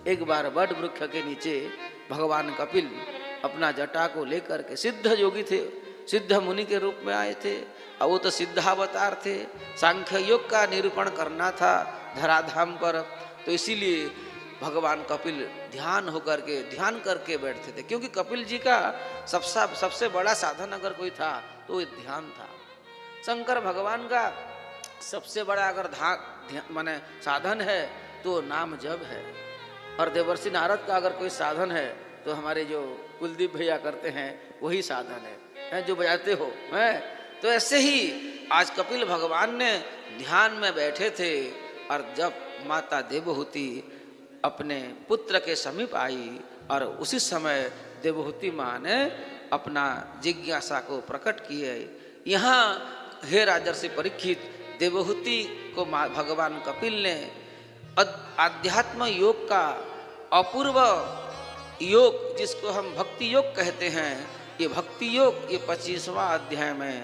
एक bar what वृक्ष के नीचे भगवान कपिल अपना जटा को लेकर के, सिद्ध योगी थे, सिद्ध मुनि के रूप में आए थे, और वो तो सिद्धावतार थे, सांख्य योग का निरूपण करना था धराधाम पर, तो इसीलिए भगवान कपिल ध्यान करके बैठते थे, क्योंकि कपिल जी का सबसे बड़ा साधन अगर कोई था तो वो ध्यान था। शंकर भगवान का सबसे बड़ा अगर माने साधन है तो नाम जप है, और देवर्षि नारद का अगर कोई साधन है तो हमारे जो कुलदीप भैया करते हैं वही साधन है जो बजाते हो है। तो ऐसे ही आज कपिल भगवान ने ध्यान में बैठे थे, और जब माता देवहूति अपने पुत्र के समीप आई, और उसी समय देवहूति माँ ने अपना जिज्ञासा को प्रकट किए। यहाँ हे राजर्षि परीक्षित, देवहूति को भगवान कपिल ने आध्यात्म योग का अपूर्व योग, जिसको हम भक्ति योग कहते हैं, ये भक्ति योग ये 25वां अध्याय में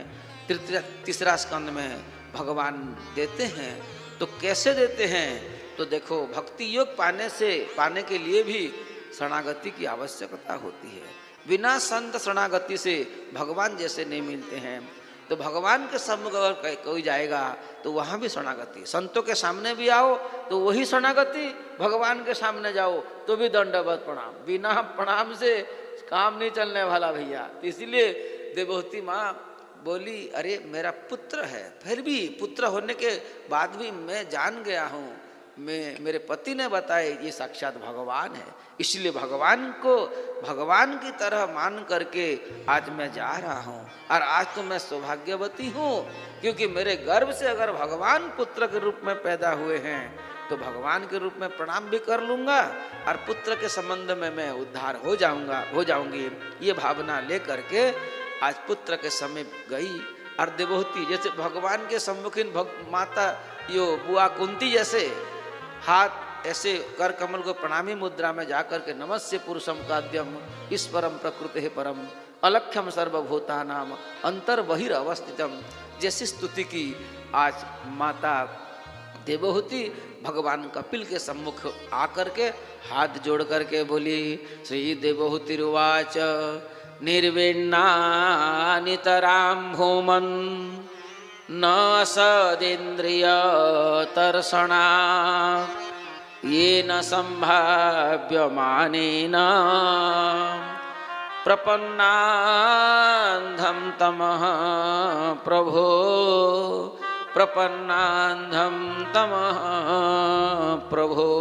तीसरा स्कंद में भगवान देते हैं। तो कैसे देते हैं? तो देखो, भक्ति योग पाने के लिए भी शरणागति की आवश्यकता होती है। बिना संत शरणागति से भगवान जैसे नहीं मिलते हैं। तो भगवान के सम्मुख अगर कोई जाएगा तो वहाँ भी शरणागति, संतों के सामने भी आओ तो वही शरणागति, भगवान के सामने जाओ तो भी दंडवत प्रणाम। बिना प्रणाम से काम नहीं चलने वाला भैया। तो इसीलिए देवहूति माँ बोली, अरे मेरा पुत्र है, फिर भी पुत्र होने के बाद भी मैं जान गया हूँ, मेरे पति ने बताए ये साक्षात भगवान है, इसलिए भगवान को भगवान की तरह मान करके आज मैं जा रहा हूँ। और आज तो मैं सौभाग्यवती हूँ, क्योंकि मेरे गर्भ से अगर भगवान पुत्र के रूप में पैदा हुए हैं तो भगवान के रूप में प्रणाम भी कर लूँगा, और पुत्र के संबंध में मैं उद्धार हो जाऊंगी। ये भावना लेकर के आज पुत्र के समीप गई। और देवहूति जैसे भगवान के सम्मुखीन माता यो बुआ कुंती जैसे हाथ ऐसे कर कमल को प्रणामी मुद्रा में जाकर के नमस्य पुरुषम काद्यम ईश्वरम प्रकृति परम अलक्ष्यम सर्वभूता नाम अंतर बहिर अवस्थितम जैसी स्तुति की आज माता देवहूति भगवान कपिल के सम्मुख आकर के हाथ जोड़ करके बोली, श्री देवहूतिरुवाच निर्विण्णा नितरां भूमन् न सदिन्द्रिय तर्षणा येन संभाव्यमानेन प्रपन्नान्धं तमः प्रभो प्रपन्नान्धं तमः प्रभो।